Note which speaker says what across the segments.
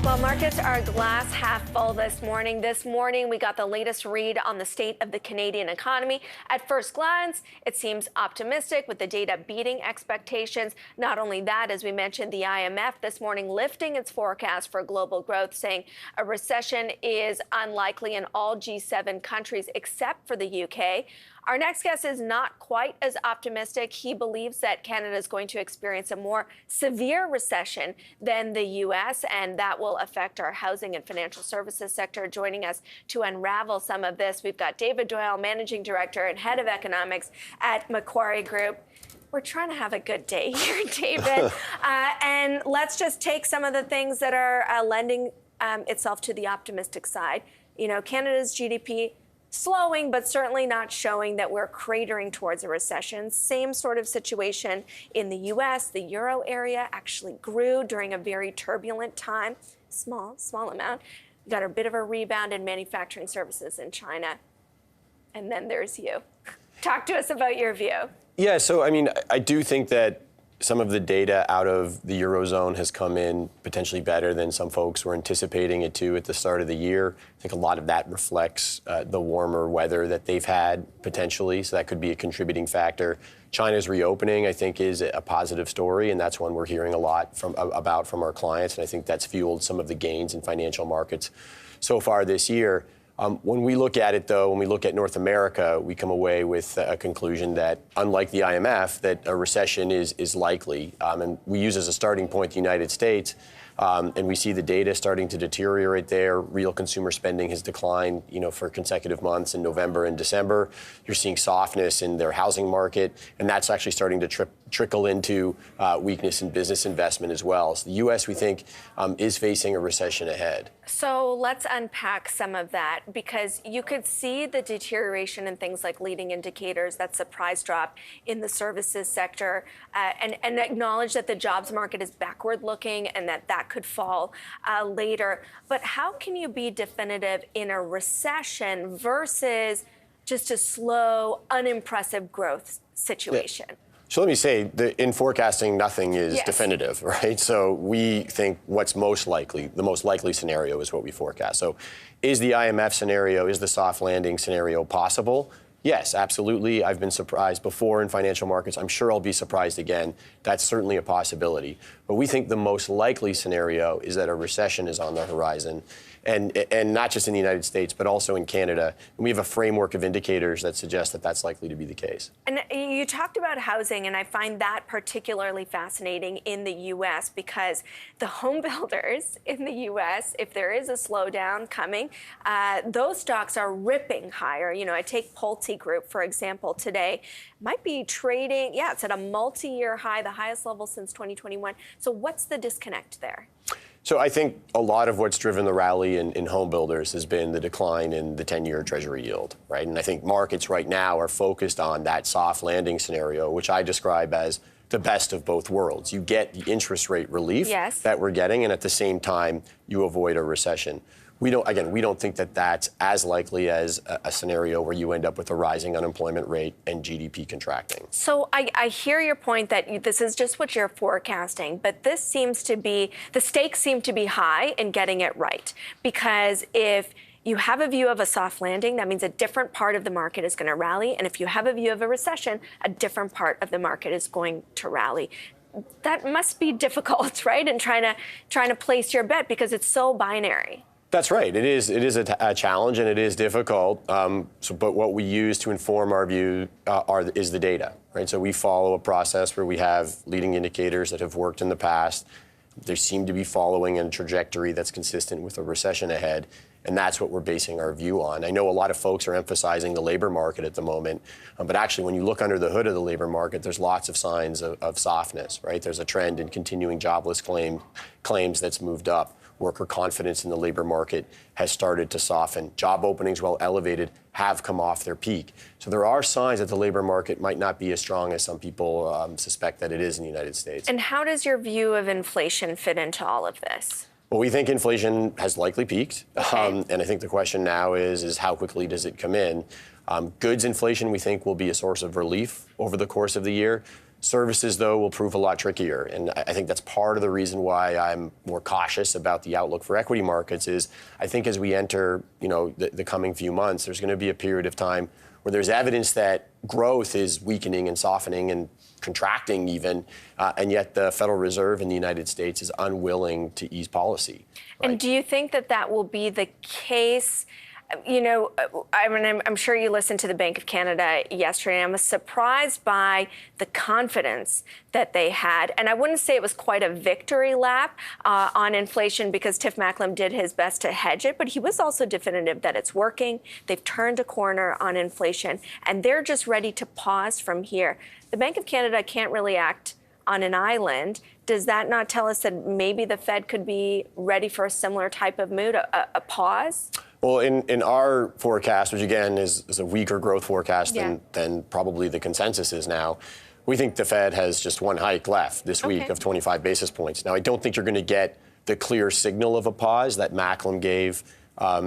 Speaker 1: Well, markets are glass half full this morning. This morning, we got the latest read on the state of the Canadian economy. At first glance, it seems optimistic with the data beating expectations. Not only that, as we mentioned, the IMF this morning lifting its forecast for global growth, saying a recession is unlikely in all G7 countries except for the UK. Our next guest is not quite as optimistic. He believes that Canada is going to experience a more severe recession than the U.S., and that will affect our housing and financial services sector. Joining us to unravel some of this, we've got David Doyle, Managing Director and Head of Economics at Macquarie Group. We're trying to have a good day here, David. And let's just take some of the things that are lending itself to the optimistic side. You know, Canada's GDP slowing, but certainly not showing that we're cratering towards a recession. Same sort of situation in the U.S. The euro area actually grew during a very turbulent time. Small amount. We got a bit of a rebound in manufacturing services in China. And then there's you. Talk to us about your view.
Speaker 2: Yeah, so I mean, I do think that some of the data out of the Eurozone has come in potentially better than some folks were anticipating it to at the start of the year. I think a lot of that reflects the warmer weather that they've had potentially, so that could be a contributing factor. China's reopening, I think, is a positive story, and that's one we're hearing a lot about from our clients, and I think that's fueled some of the gains in financial markets so far this year. When we look at it, though, when we look at North America, we come away with a conclusion that, unlike the IMF, that a recession is likely. And we use as a starting point the United States, and we see the data starting to deteriorate there. Real consumer spending has declined, for consecutive months in November and December. You're seeing softness in their housing market, and that's actually starting to trickle into weakness in business investment as well. So the U.S., we think, is facing a recession ahead.
Speaker 1: So let's unpack some of that, because you could see the deterioration in things like leading indicators, that surprise drop in the services sector, and acknowledge that the jobs market is backward looking and that could fall later. But how can you be definitive in a recession versus just a slow, unimpressive growth situation? Yeah.
Speaker 2: So let me say, in forecasting, nothing is definitive, right? So we think what's most likely, the most likely scenario is what we forecast. So is the IMF scenario, is the soft landing scenario possible? Yes, absolutely. I've been surprised before in financial markets. I'm sure I'll be surprised again. That's certainly a possibility. But we think the most likely scenario is that a recession is on the horizon. And not just in the United States, but also in Canada. And we have a framework of indicators that suggest that that's likely to be the case.
Speaker 1: And you talked about housing, and I find that particularly fascinating in the U.S. because the home builders in the U.S., if there is a slowdown coming, those stocks are ripping higher. I take Pulte Group, for example, today. Might be trading, it's at a multi-year high, the highest level since 2021. So what's the disconnect there?
Speaker 2: So I think a lot of what's driven the rally in home builders has been the decline in the 10-year Treasury yield, right? And I think markets right now are focused on that soft landing scenario, which I describe as the best of both worlds. You get the interest rate relief that we're getting, and at the same time, you avoid a recession. We don't think that that's as likely as a scenario where you end up with a rising unemployment rate and GDP contracting.
Speaker 1: So I hear your point that this is just what you're forecasting, but this seems to be, the stakes seem to be high in getting it right. Because if you have a view of a soft landing, that means a different part of the market is going to rally. And if you have a view of a recession, a different part of the market is going to rally. That must be difficult, right? And trying to place your bet because it's so binary.
Speaker 2: That's right. It is a challenge, and it is difficult. But what we use to inform our view is the data, right? So we follow a process where we have leading indicators that have worked in the past. They seem to be following a trajectory that's consistent with a recession ahead, and that's what we're basing our view on. I know a lot of folks are emphasizing the labor market at the moment, but actually when you look under the hood of the labor market, there's lots of signs of softness, right? There's a trend in continuing jobless claims that's moved up. Worker confidence in the labor market has started to soften. Job openings, while elevated, have come off their peak. So there are signs that the labor market might not be as strong as some people suspect that it is in the United States.
Speaker 1: And how does your view of inflation fit into all of this?
Speaker 2: Well, we think inflation has likely peaked. And I think the question now is how quickly does it come in? Goods inflation, we think, will be a source of relief over the course of the year. Services, though, will prove a lot trickier. And I think that's part of the reason why I'm more cautious about the outlook for equity markets is I think as we enter, the coming few months, there's going to be a period of time where there's evidence that growth is weakening and softening and contracting even, and yet the Federal Reserve in the United States is unwilling to ease policy. Right?
Speaker 1: And do you think that that will be the case? I'm sure you listened to the Bank of Canada yesterday, and I was surprised by the confidence that they had. And I wouldn't say it was quite a victory lap on inflation because Tiff Macklem did his best to hedge it, but he was also definitive that it's working. They've turned a corner on inflation, and they're just ready to pause from here. The Bank of Canada can't really act on an island. Does that not tell us that maybe the Fed could be ready for a similar type of mood, a pause?
Speaker 2: Well, in our forecast, which again is a weaker growth forecast than probably the consensus is now, we think the Fed has just one hike left this week of 25 basis points. Now, I don't think you're going to get the clear signal of a pause that Macklem gave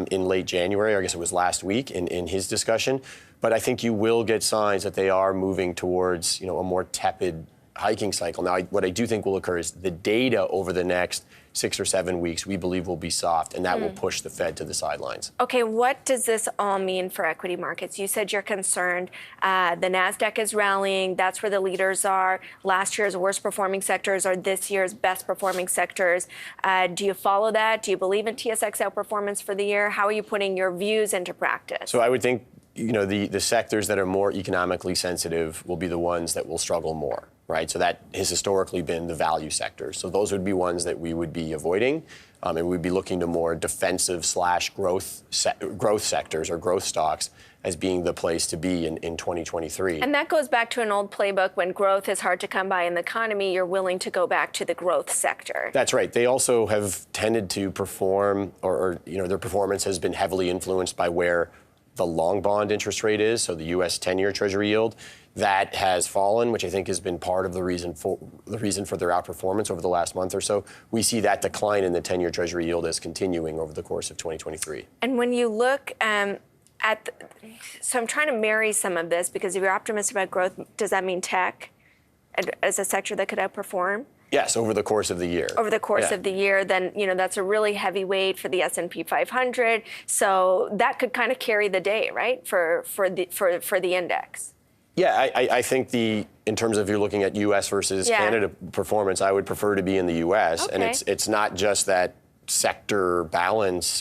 Speaker 2: in late January, I guess it was last week in his discussion. But I think you will get signs that they are moving towards a more tepid hiking cycle. Now, what I do think will occur is the data over the next 6 or 7 weeks, we believe will be soft, and that will push the Fed to the sidelines.
Speaker 1: Okay, what does this all mean for equity markets? You said you're concerned. The NASDAQ is rallying. That's where the leaders are. Last year's worst performing sectors are this year's best performing sectors. Do you follow that? Do you believe in TSX outperformance for the year? How are you putting your views into practice?
Speaker 2: So I would think, the sectors that are more economically sensitive will be the ones that will struggle more. Right, so that has historically been the value sector. So those would be ones that we would be avoiding, and we'd be looking to more defensive / growth sectors or growth stocks as being the place to be in 2023.
Speaker 1: And that goes back to an old playbook. When growth is hard to come by in the economy, you're willing to go back to the growth sector.
Speaker 2: That's right. They also have tended to perform, or their performance has been heavily influenced by where the long bond interest rate is, so the U.S. 10-year Treasury yield. That has fallen, which I think has been part of the reason for their outperformance over the last month or so. We see that decline in the 10-year Treasury yield as continuing over the course of 2023.
Speaker 1: And when you look so I'm trying to marry some of this, because if you're optimistic about growth, does that mean tech as a sector that could outperform?
Speaker 2: Yes, over the course of the year.
Speaker 1: Over the course of the year, then that's a really heavy weight for the S&P 500. So that could kind of carry the day, right, for the index.
Speaker 2: Yeah, I think in terms of you're looking at U.S. versus Canada performance, I would prefer to be in the U.S. And it's not just that sector balance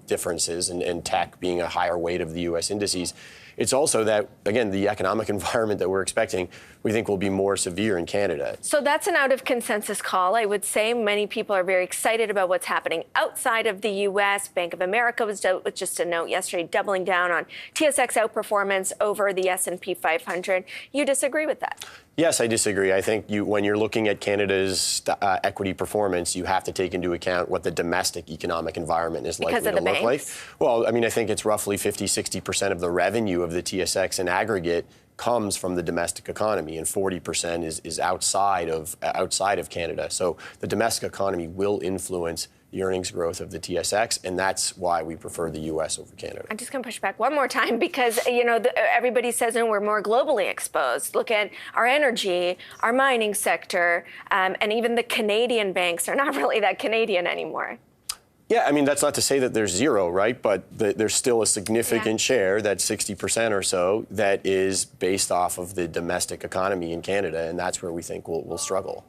Speaker 2: differences and tech being a higher weight of the U.S. indices. It's also that, again, the economic environment that we're expecting, we think will be more severe in Canada.
Speaker 1: So that's an out of consensus call. I would say many people are very excited about what's happening outside of the U.S. Bank of America was just a note yesterday, doubling down on TSX outperformance over the S&P 500. You disagree with that?
Speaker 2: Yes, I disagree. I think when you're looking at Canada's equity performance, you have to take into account what the domestic economic environment is likely to look like. Well, I think it's roughly 50-60% of the revenue of the TSX in aggregate comes from the domestic economy, and 40% is outside of Canada. So the domestic economy will influence the earnings growth of the TSX, and that's why we prefer the U.S. over Canada.
Speaker 1: I'm just going to push back one more time because, everybody says we're more globally exposed. Look at our energy, our mining sector, and even the Canadian banks are not really that Canadian anymore.
Speaker 2: Yeah, that's not to say that there's zero, right? But there's still a significant share, that 60% or so, that is based off of the domestic economy in Canada, and that's where we think we'll struggle.